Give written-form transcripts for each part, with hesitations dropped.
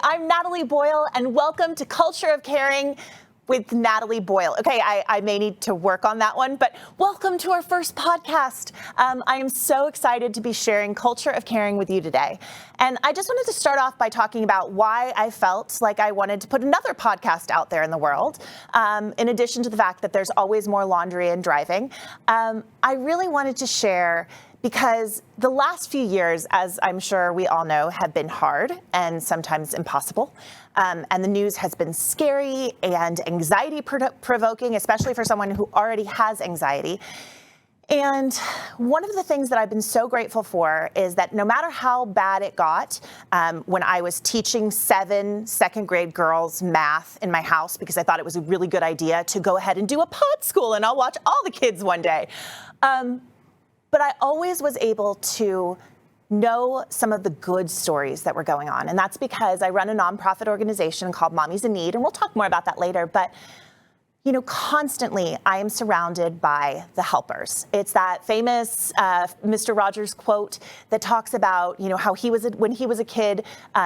I'm Natalie Boyle, and welcome to Culture of Caring with Natalie Boyle. Okay, I may need to work on that one, but welcome to our first podcast. I am so excited to be sharing Culture of Caring with you today. And I just wanted to start off by talking about why I felt like I wanted to put another podcast out there in the world. In addition to the fact that there's always more laundry and driving, I really wanted to share because the last few years, as I'm sure we all know, have been hard and sometimes impossible. And the news has been scary and anxiety-provoking, especially for someone who already has anxiety. And one of the things that I've been so grateful for is that no matter how bad it got, when I was teaching 7 second-grade girls math in my house because I thought it was a really good idea to go ahead and do a pod school and I'll watch all the kids one day. But I always was able to know some of the good stories that were going on. And that's because I run a nonprofit organization called Mommies In Need, and we'll talk more about that later. But you know, constantly I am surrounded by the helpers. It's that famous Mr. Rogers quote that talks about, you know, how when he was a kid,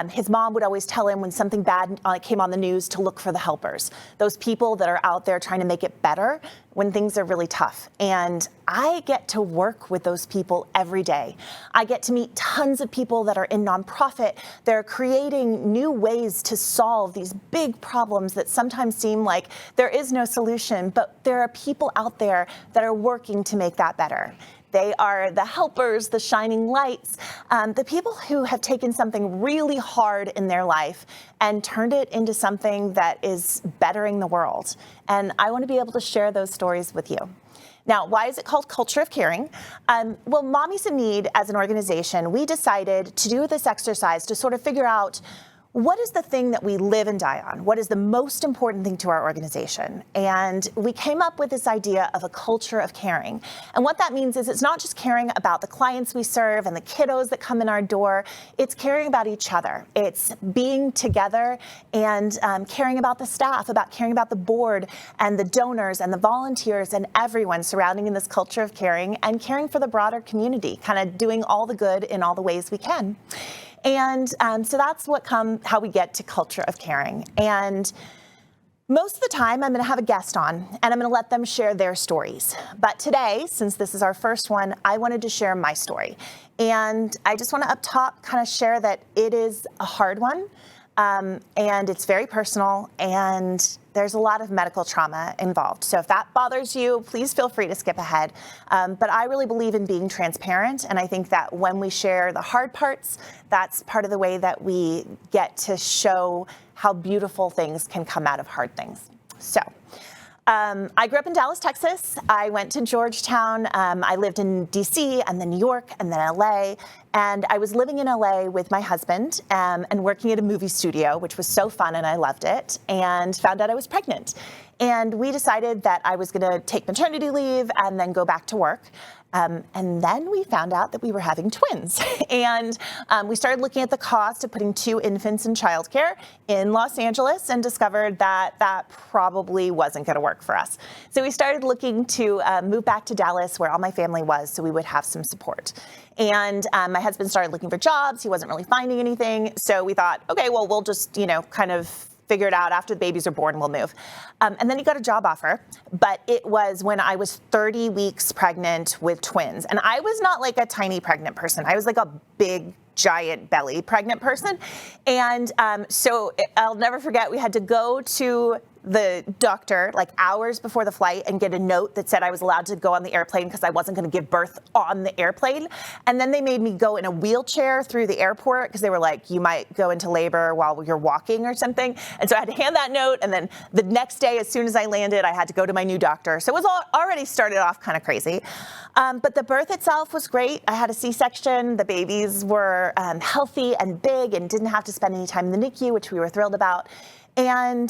his mom would always tell him when something bad came on the news to look for the helpers, those people that are out there trying to make it better when things are really tough. And I get to work with those people every day. I get to meet tons of people that are in nonprofit. They're creating new ways to solve these big problems that sometimes seem like there is no solution, but there are people out there that are working to make that better. They are the helpers, the shining lights, the people who have taken something really hard in their life and turned it into something that is bettering the world. And I want to be able to share those stories with you. Now, why is it called Culture of Caring? Well, Mommies In Need, as an organization, we decided to do this exercise to sort of figure out what is the thing that we live and die on? What is the most important thing to our organization? And we came up with this idea of a culture of caring. And what that means is it's not just caring about the clients we serve and the kiddos that come in our door. It's caring about each other. It's being together and caring about the staff, about caring about the board and the donors and the volunteers and everyone surrounding in this culture of caring and caring for the broader community, kind of doing all the good in all the ways we can. And so that's how we get to Culture of Caring. And most of the time, I'm going to have a guest on, and I'm going to let them share their stories. But today, since this is our first one, I wanted to share my story. And I just want to up top kind of share that it is a hard one, and it's very personal, and there's a lot of medical trauma involved. So if that bothers you, please feel free to skip ahead. But I really believe in being transparent. And I think that when we share the hard parts, that's part of the way that we get to show how beautiful things can come out of hard things. So I grew up in Dallas, Texas. I went to Georgetown. I lived in DC and then New York and then LA. And I was living in LA with my husband and working at a movie studio, which was so fun and I loved it, and found out I was pregnant. And we decided that I was going to take maternity leave and then go back to work. And then we found out that we were having twins. And we started looking at the cost of putting 2 infants in childcare in Los Angeles and discovered that that probably wasn't going to work for us. So we started looking to move back to Dallas where all my family was so we would have some support. And my husband started looking for jobs. He wasn't really finding anything. So we thought, okay, well, we'll just, kind of figure it out. After the babies are born, we'll move. And then he got a job offer, but it was when I was 30 weeks pregnant with twins. And I was not like a tiny pregnant person. I was like a big, giant belly pregnant person. And so I'll never forget, we had to go to the doctor like hours before the flight and get a note that said I was allowed to go on the airplane because I wasn't going to give birth on the airplane. And then they made me go in a wheelchair through the airport because they were like, you might go into labor while you're walking or something. And so I had to hand that note. And then the next day, as soon as I landed, I had to go to my new doctor. So it was already started off kind of crazy. But the birth itself was great. I had a C-section. The babies were healthy and big and didn't have to spend any time in the NICU, which we were thrilled about. And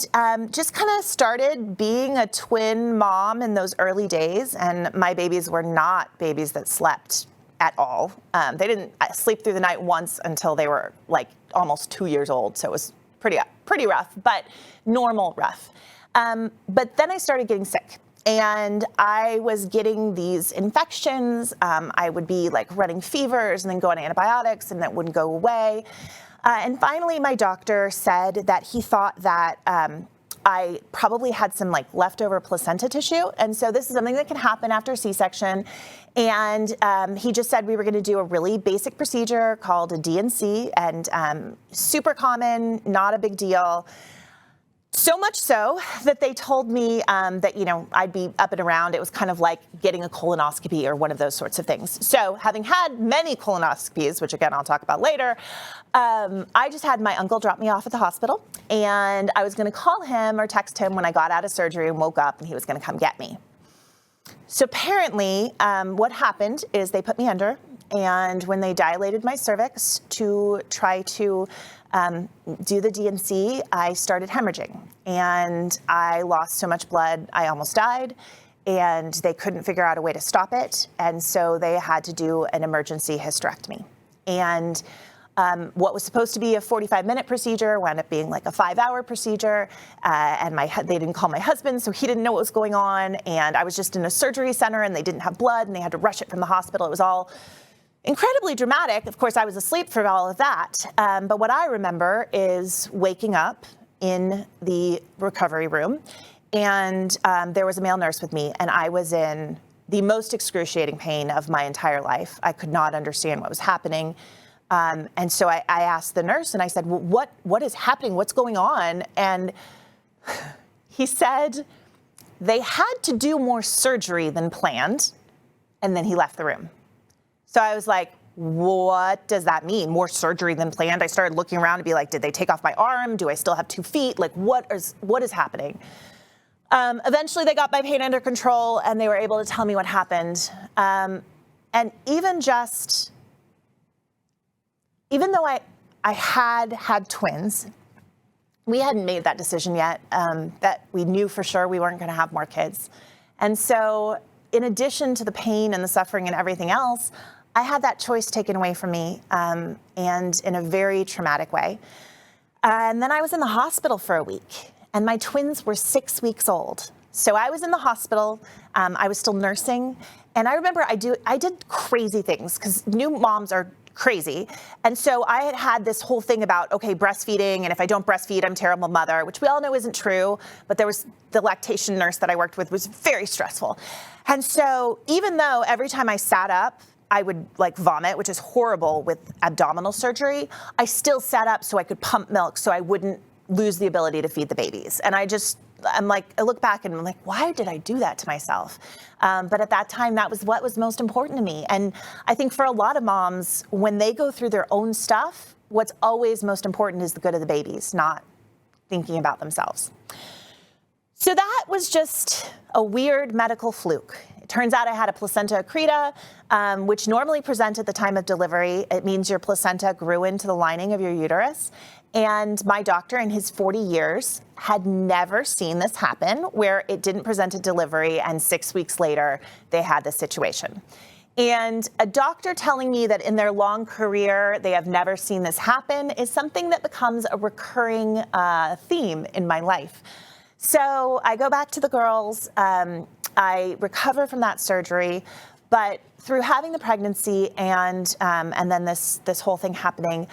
just kind of started being a twin mom in those early days. And my babies were not babies that slept at all. They didn't sleep through the night once until they were like almost 2 years old. So it was pretty rough, but normal rough. But then I started getting sick. And I was getting these infections. I would be like running fevers and then go on antibiotics and that wouldn't go away. And finally, my doctor said that he thought that I probably had some like leftover placenta tissue. And so this is something that can happen after a C-section. And he just said we were going to do a really basic procedure called a D&C, and super common, not a big deal. So much so that they told me that, I'd be up and around. It was kind of like getting a colonoscopy or one of those sorts of things. So having had many colonoscopies, which again, I'll talk about later, I just had my uncle drop me off at the hospital, and I was going to call him or text him when I got out of surgery and woke up, and he was going to come get me. So apparently what happened is they put me under, and when they dilated my cervix to try to do the D&C, I started hemorrhaging, and I lost so much blood, I almost died, and they couldn't figure out a way to stop it, and so they had to do an emergency hysterectomy. And what was supposed to be a 45-minute procedure wound up being like a 5-hour procedure, and they didn't call my husband, so he didn't know what was going on, and I was just in a surgery center, and they didn't have blood, and they had to rush it from the hospital. It was all incredibly dramatic. Of course, I was asleep for all of that. But what I remember is waking up in the recovery room, and there was a male nurse with me, and I was in the most excruciating pain of my entire life. I could not understand what was happening. And so I asked the nurse, and I said, well, what is happening? What's going on? And he said they had to do more surgery than planned, and then he left the room. So I was like, what does that mean? More surgery than planned? I started looking around to be like, did they take off my arm? Do I still have 2 feet? Like, what is happening? Eventually, they got my pain under control, and they were able to tell me what happened. And even though I had twins, we hadn't made that decision yet, that we knew for sure we weren't going to have more kids. And so in addition to the pain and the suffering and everything else, I had that choice taken away from me, and in a very traumatic way. And then I was in the hospital for a week, and my twins were 6 weeks old. So I was in the hospital, I was still nursing, and I remember I did crazy things, because new moms are crazy. And so I had this whole thing about, okay, breastfeeding, and if I don't breastfeed, I'm a terrible mother, which we all know isn't true, but there was the lactation nurse that I worked with was very stressful. And so even though every time I sat up, I would like vomit, which is horrible with abdominal surgery, I still sat up so I could pump milk so I wouldn't lose the ability to feed the babies. And I look back and I'm like, why did I do that to myself? But at that time, that was what was most important to me. And I think for a lot of moms, when they go through their own stuff, what's always most important is the good of the babies, not thinking about themselves. So that was just a weird medical fluke. It turns out I had a placenta accreta, which normally present at the time of delivery. It means your placenta grew into the lining of your uterus. And my doctor, in his 40 years, had never seen this happen, where it didn't present at delivery, and 6 weeks later, they had this situation. And a doctor telling me that in their long career, they have never seen this happen is something that becomes a recurring theme in my life. So I go back to the girls. I recover from that surgery, but through having the pregnancy and then this whole thing happening,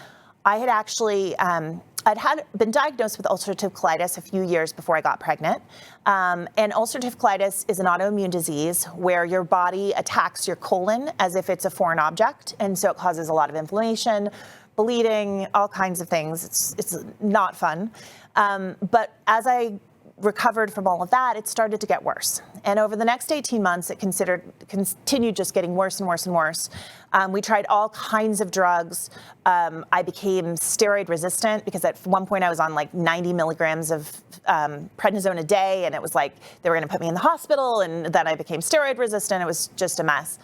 I had actually, I'd been diagnosed with ulcerative colitis a few years before I got pregnant. And ulcerative colitis is an autoimmune disease where your body attacks your colon as if it's a foreign object. And so it causes a lot of inflammation, bleeding, all kinds of things. It's not fun. But as I recovered from all of that, it started to get worse. And over the next 18 months, it continued just getting worse and worse and worse. We tried all kinds of drugs. I became steroid resistant because at one point I was on like 90 milligrams of prednisone a day, and it was like they were going to put me in the hospital, and then I became steroid resistant. It was just a mess.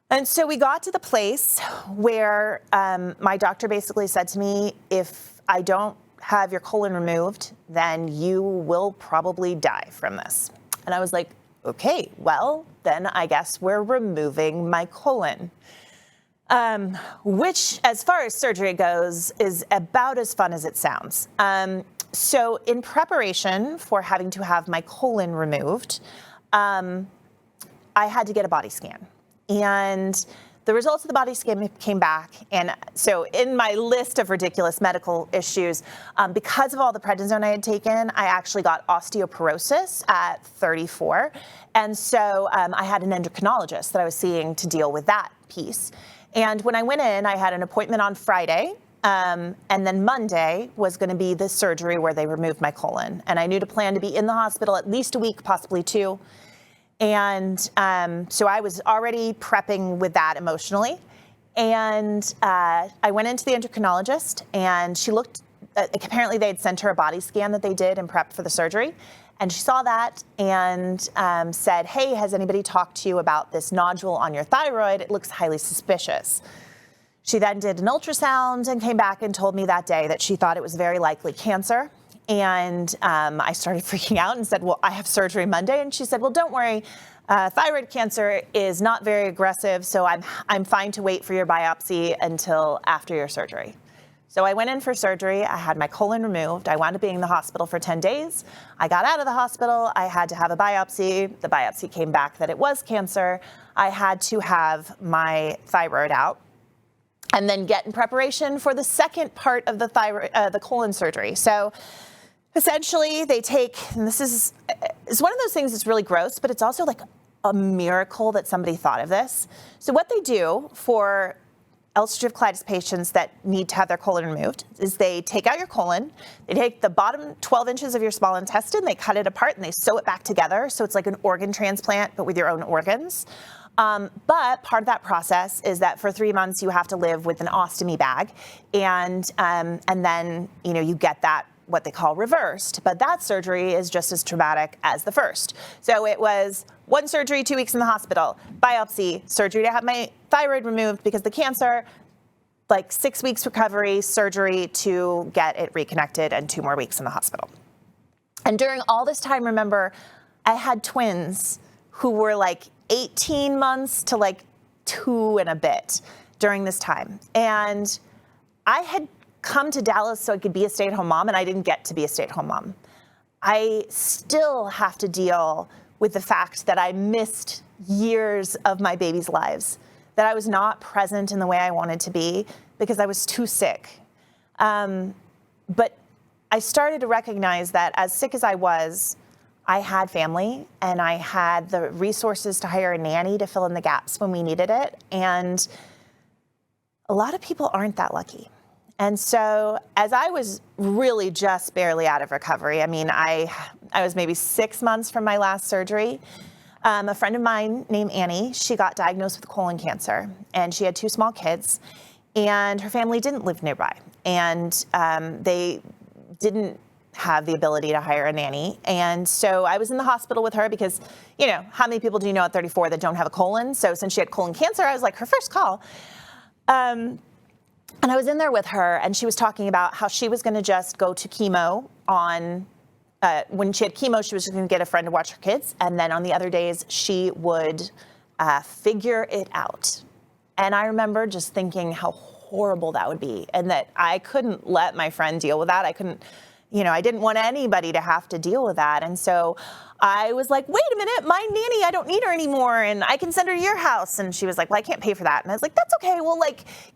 And so we got to the place where my doctor basically said to me, if I don't have your colon removed, then you will probably die from this. And I was like, okay, well, then I guess we're removing my colon. Which, as far as surgery goes, is about as fun as it sounds. So in preparation for having to have my colon removed, I had to get a body scan. And the results of the body scan came back. And so in my list of ridiculous medical issues, because of all the prednisone I had taken, I actually got osteoporosis at 34. And so I had an endocrinologist that I was seeing to deal with that piece. And when I went in, I had an appointment on Friday. And then Monday was going to be the surgery where they removed my colon. And I knew to plan to be in the hospital at least a week, possibly 2. And so I was already prepping with that emotionally. And I went into the endocrinologist, and she looked, apparently they had sent her a body scan that they did and prepped for the surgery. And she saw that and said, hey, has anybody talked to you about this nodule on your thyroid? It looks highly suspicious. She then did an ultrasound and came back and told me that day that she thought it was very likely cancer. And I started freaking out and said, well, I have surgery Monday. And she said, well, don't worry. Thyroid cancer is not very aggressive, so I'm fine to wait for your biopsy until after your surgery. So I went in for surgery. I had my colon removed. I wound up being in the hospital for 10 days. I got out of the hospital. I had to have a biopsy. The biopsy came back that it was cancer. I had to have my thyroid out and then get in preparation for the second part of the colon surgery. So essentially they take, and it's one of those things that's really gross, but it's also like a miracle that somebody thought of this. So what they do for ulcerative colitis patients that need to have their colon removed is they take out your colon, they take the bottom 12 inches of your small intestine, they cut it apart and they sew it back together. So it's like an organ transplant, but with your own organs. But part of that process is that for 3 months you have to live with an ostomy bag, and then you get that what they call reversed. But that surgery is just as traumatic as the first. So it was 1 surgery, 2 weeks in the hospital, biopsy, surgery to have my thyroid removed because the cancer, like 6 weeks recovery, surgery to get it reconnected, and 2 more weeks in the hospital. And during all this time, remember, I had twins who were like 18 months to like 2 and a bit during this time. And I had come to Dallas so I could be a stay-at-home mom, and I didn't get to be a stay-at-home mom. I still have to deal with the fact that I missed years of my baby's lives, that I was not present in the way I wanted to be because I was too sick. But I started to recognize that as sick as I was, I had family and I had the resources to hire a nanny to fill in the gaps when we needed it. And a lot of people aren't that lucky. And so as I was really just barely out of recovery, I mean, I was maybe 6 months from my last surgery. A friend of mine named Annie, she got diagnosed with colon cancer, and she had 2 small kids, and her family didn't live nearby. And they didn't have the ability to hire a nanny. And so I was in the hospital with her because, how many people do you know at 34 that don't have a colon? So since she had colon cancer, I was like her first call. And I was in there with her, and she was talking about how she was going to just go to chemo on, when she had chemo, she was just going to get a friend to watch her kids. And then on the other days, she would figure it out. And I remember just thinking how horrible that would be, and that I couldn't let my friend deal with that. I couldn't, I didn't want anybody to have to deal with that. And so I was like, wait a minute, my nanny, I don't need her anymore, and I can send her to your house. And she was like, well, I can't pay for that. And I was like, that's okay, we'll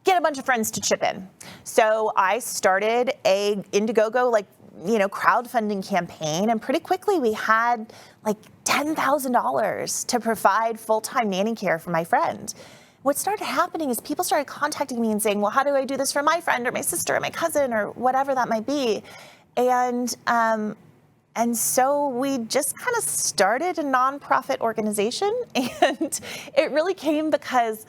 get a bunch of friends to chip in. So I started a Indiegogo, crowdfunding campaign, and pretty quickly we had $10,000 to provide full-time nanny care for my friend. What started happening is people started contacting me and saying, well, how do I do this for my friend or my sister or my cousin or whatever that might be? And so we just kind of started a nonprofit organization, and it really came because,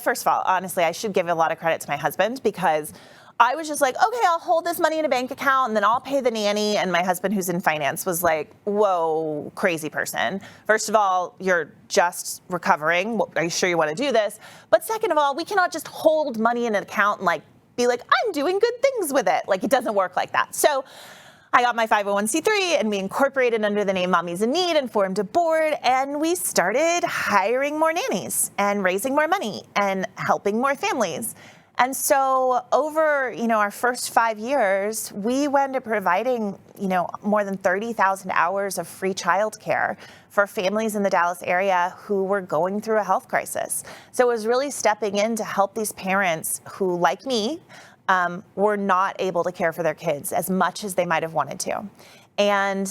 first of all, honestly, I should give a lot of credit to my husband, because I was just like, okay, I'll hold this money in a bank account and then I'll pay the nanny. And my husband, who's in finance, was like, whoa, crazy person. First of all, you're just recovering. Are you sure you want to do this? But second of all, we cannot just hold money in an account and be like, I'm doing good things with it. It doesn't work like that. So I got my 501c3 and we incorporated under the name Mommies In Need and formed a board, and we started hiring more nannies and raising more money and helping more families. And so over, our first 5 years, we wound up providing, more than 30,000 hours of free childcare for families in the Dallas area who were going through a health crisis. So it was really stepping in to help these parents who, like me, were not able to care for their kids as much as they might have wanted to. And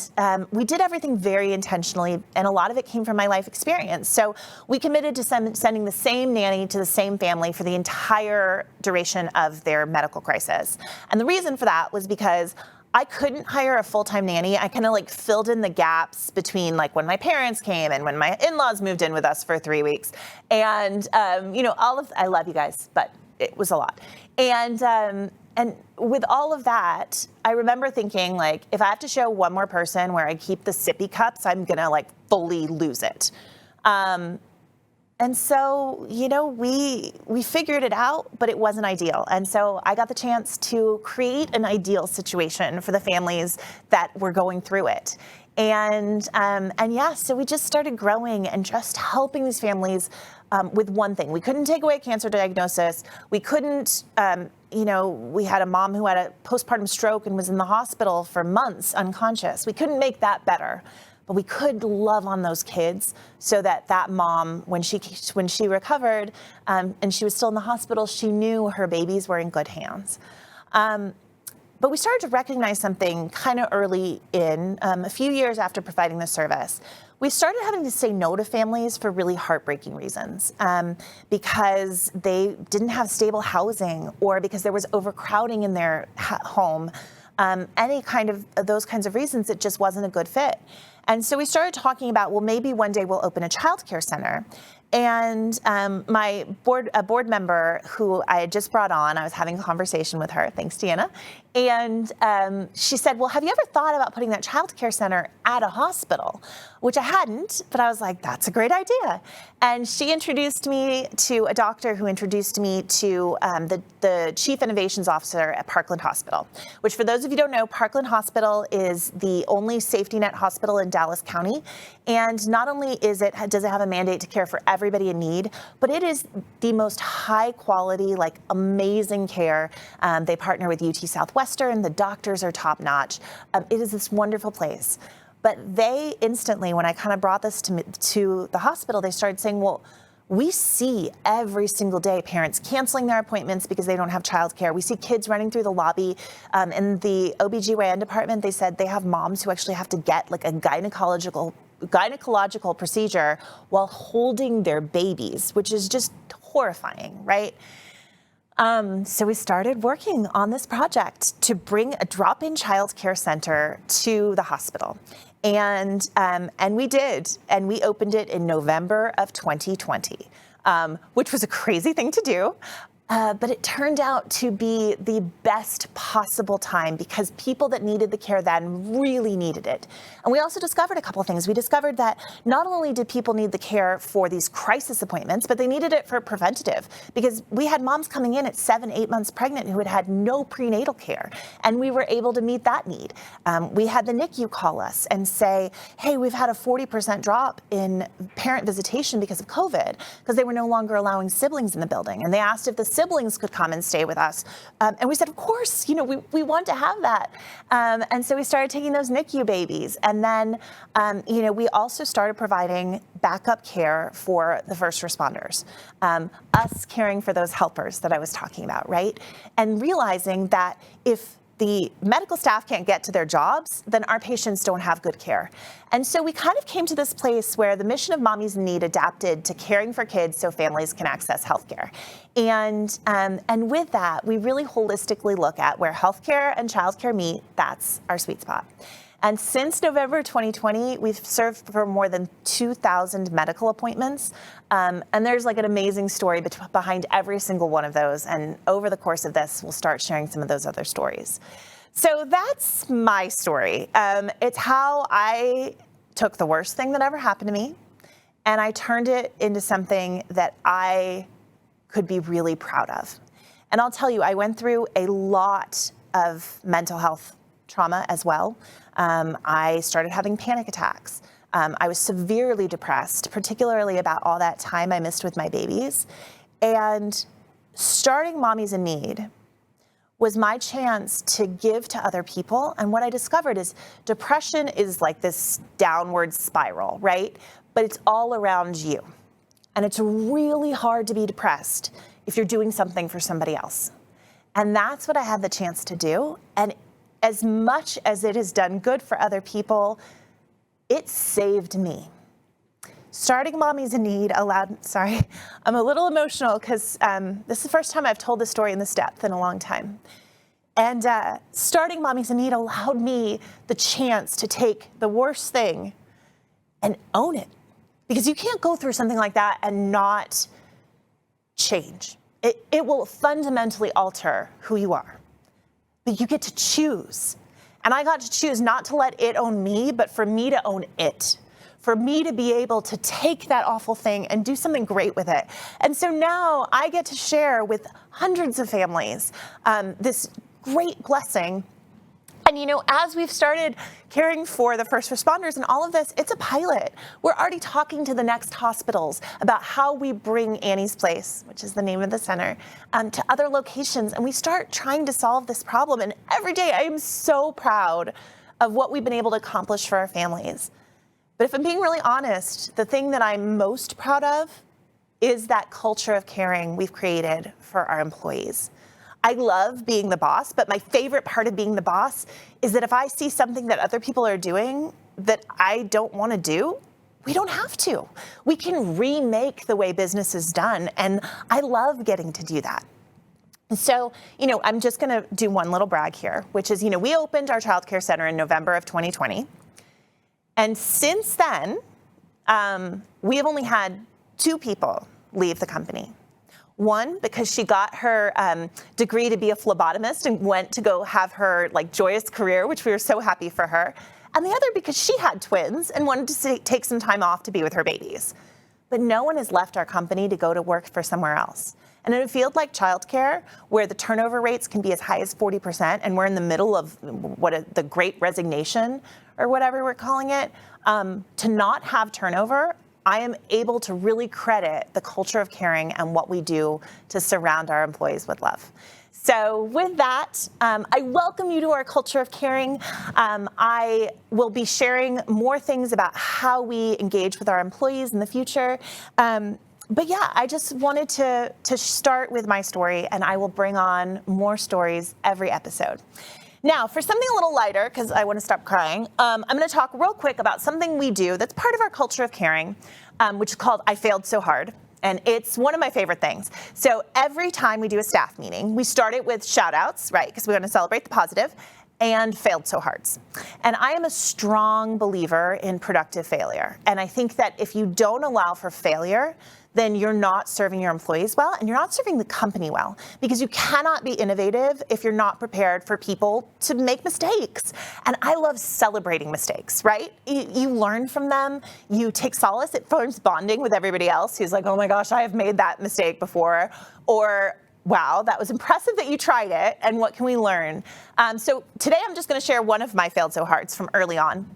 we did everything very intentionally, and a lot of it came from my life experience. So we committed to sending the same nanny to the same family for the entire duration of their medical crisis. And the reason for that was because I couldn't hire a full-time nanny. I kind of filled in the gaps between when my parents came and when my in-laws moved in with us for 3 weeks. And, I love you guys, but it was a lot. And with all of that, I remember thinking, if I have to show one more person where I keep the sippy cups, I'm going to fully lose it. And so, we figured it out, but it wasn't ideal. And so I got the chance to create an ideal situation for the families that were going through it. And yeah, so we just started growing and just helping these families with one thing. We couldn't take away a cancer diagnosis. We couldn't, we had a mom who had a postpartum stroke and was in the hospital for months unconscious. We couldn't make that better, but we could love on those kids so that mom, when she recovered and she was still in the hospital, she knew her babies were in good hands. But we started to recognize something kind of early in, a few years after providing the service. We started having to say no to families for really heartbreaking reasons, because they didn't have stable housing or because there was overcrowding in their home. Any kind of those kinds of reasons, it just wasn't a good fit. And so we started talking about, well, maybe one day we'll open a childcare center. And a board member who I had just brought on, I was having a conversation with her, thanks Deanna, and she said, well, have you ever thought about putting that childcare center at a hospital? Which I hadn't, but I was like, that's a great idea. And she introduced me to a doctor who introduced me to the Chief Innovations Officer at Parkland Hospital, which for those of you who don't know, Parkland Hospital is the only safety net hospital in Dallas County. And not only does it have a mandate to care for everybody in need, but it is the most high quality, amazing care. They partner with UT Southwestern. The doctors are top notch. It is this wonderful place. But they instantly, when I kind of brought this to the hospital, they started saying, well, we see every single day parents canceling their appointments because they don't have childcare. We see kids running through the lobby. In the OBGYN department, they said they have moms who actually have to get a gynecological procedure while holding their babies, which is just horrifying, right? So we started working on this project to bring a drop-in childcare center to the hospital. And we did, and we opened it in November of 2020, which was a crazy thing to do. But it turned out to be the best possible time because people that needed the care then really needed it. And we also discovered a couple of things. We discovered that not only did people need the care for these crisis appointments, but they needed it for preventative because we had moms coming in at 7, 8 months pregnant who had had no prenatal care. And we were able to meet that need. We had the NICU call us and say, hey, we've had a 40% drop in parent visitation because of COVID because they were no longer allowing siblings in the building. And they asked if the siblings could come and stay with us. And we said, of course, we want to have that. And so we started taking those NICU babies. And then, we also started providing backup care for the first responders, us caring for those helpers that I was talking about, right? And realizing that if the medical staff can't get to their jobs, then our patients don't have good care. And so we kind of came to this place where the mission of Mommies in Need adapted to caring for kids so families can access healthcare. And with that, we really holistically look at where healthcare and childcare meet. That's our sweet spot. And since November 2020, we've served for more than 2,000 medical appointments. And there's an amazing story behind every single one of those. And over the course of this, we'll start sharing some of those other stories. So that's my story. It's how I took the worst thing that ever happened to me, and I turned it into something that I could be really proud of. And I'll tell you, I went through a lot of mental health trauma as well. I started having panic attacks. I was severely depressed, particularly about all that time I missed with my babies. And starting Mommies in Need was my chance to give to other people. And what I discovered is depression is like this downward spiral, right? But it's all around you. And it's really hard to be depressed if you're doing something for somebody else. And that's what I had the chance to do. And as much as it has done good for other people, it saved me. Starting Mommies in Need allowed, sorry, I'm a little emotional because this is the first time I've told this story in this depth in a long time. And starting Mommies in Need allowed me the chance to take the worst thing and own it. Because you can't go through something like that and not change. It will fundamentally alter who you are. But you get to choose. And I got to choose not to let it own me, but for me to own it. For me to be able to take that awful thing and do something great with it. And so now I get to share with hundreds of families this great blessing. And you know, as we've started caring for the first responders and all of this, it's a pilot. We're already talking to the next hospitals about how we bring Annie's Place, which is the name of the center, to other locations. And we start trying to solve this problem. And every day I am so proud of what we've been able to accomplish for our families. But if I'm being really honest, the thing that I'm most proud of is that culture of caring we've created for our employees. I love being the boss, but my favorite part of being the boss is that if I see something that other people are doing that I don't want to do, we don't have to. We can remake the way business is done, and I love getting to do that. So, you know, I'm just going to do one little brag here, which is, you know, we opened our childcare center in November of 2020. And since then, we have only had 2 people leave the company. One, because she got her degree to be a phlebotomist and went to go have her like joyous career, which we were so happy for her. And the other because she had twins and wanted to take some time off to be with her babies. But no one has left our company to go to work for somewhere else. And in a field like childcare, where the turnover rates can be as high as 40%, and we're in the middle of the Great Resignation, or whatever we're calling it, to not have turnover, I am able to really credit the culture of caring and what we do to surround our employees with love. So with that, I welcome you to our culture of caring. I will be sharing more things about how we engage with our employees in the future. But yeah, I just wanted to start with my story, and I will bring on more stories every episode. Now, for something a little lighter, because I want to stop crying, I'm going to talk real quick about something we do that's part of our culture of caring, which is called I Failed So Hard. And it's one of my favorite things. So every time we do a staff meeting, we start it with shout outs, right? Because we want to celebrate the positive, and failed so hards. And I am a strong believer in productive failure. And I think that if you don't allow for failure, then you're not serving your employees well, and you're not serving the company well, because you cannot be innovative if you're not prepared for people to make mistakes. And I love celebrating mistakes, right? You learn from them, you take solace, it forms bonding with everybody else who's like, oh my gosh, I have made that mistake before, or wow, that was impressive that you tried it, and what can we learn? So today I'm just gonna share one of my failed so hards from early on.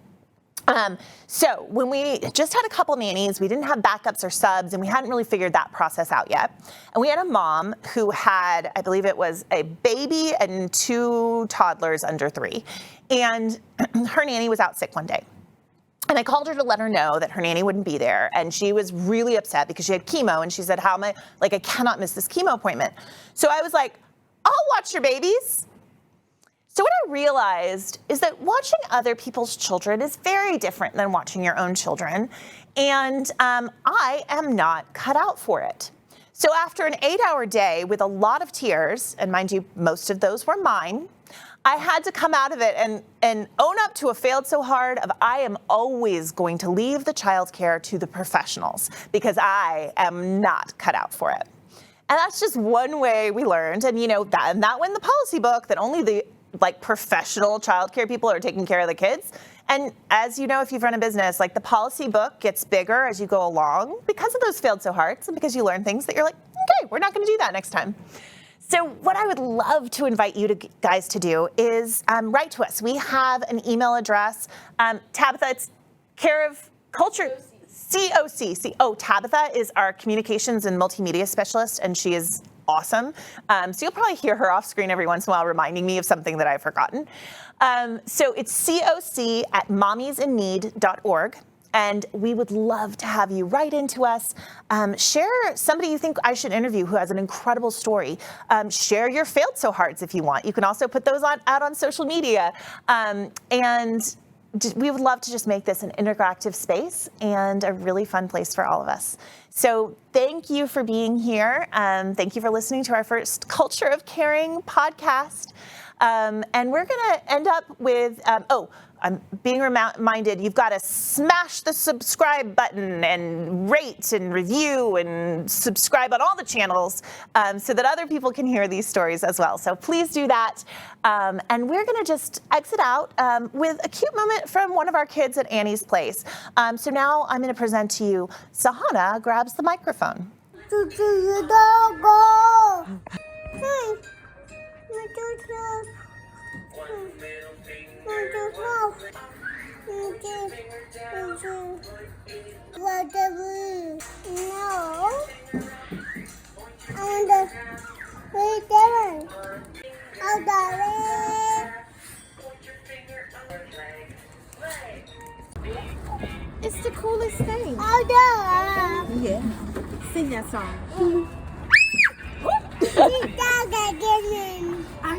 So when we just had a couple nannies, we didn't have backups or subs, and we hadn't really figured that process out yet. And we had a mom who had, I believe it was a baby and 2 toddlers under 3. And her nanny was out sick one day. And I called her to let her know that her nanny wouldn't be there. And she was really upset because she had chemo. And she said, how am I, like, I cannot miss this chemo appointment. So I was like, I'll watch your babies. So what I realized is that watching other people's children is very different than watching your own children. And I am not cut out for it. So after an 8-hour day with a lot of tears, and mind you, most of those were mine, I had to come out of it and own up to a failed so hard of I am always going to leave the childcare to the professionals because I am not cut out for it. And that's just one way we learned. And you know, that went in the policy book that only the professional childcare people are taking care of the kids. And as you know, if you've run a business, like the policy book gets bigger as you go along because of those failed so hards and because you learn things that you're like, okay, we're not going to do that next time. So what I would love to invite you guys to do is write to us. We have an email address. Tabitha, it's care of culture. COC. Oh, Tabitha is our communications and multimedia specialist, and she is awesome. So you'll probably hear her off screen every once in a while reminding me of something that I've forgotten. So it's coc@mommiesinneed.org. And we would love to have you write into us. Share somebody you think I should interview who has an incredible story. Share your failed so hards if you want. You can also put those out on social media. And we would love to just make this an interactive space and a really fun place for all of us. So thank you for being here. Thank you for listening to our first Culture of Caring podcast. And we're going to end up with, I'm being reminded, you've got to smash the subscribe button and rate and review and subscribe on all the channels so that other people can hear these stories as well. So please do that. And we're going to just exit out with a cute moment from one of our kids at Annie's Place. So now I'm going to present to you, Sahana grabs the microphone. It's the coolest thing. Yeah. Sing that song. I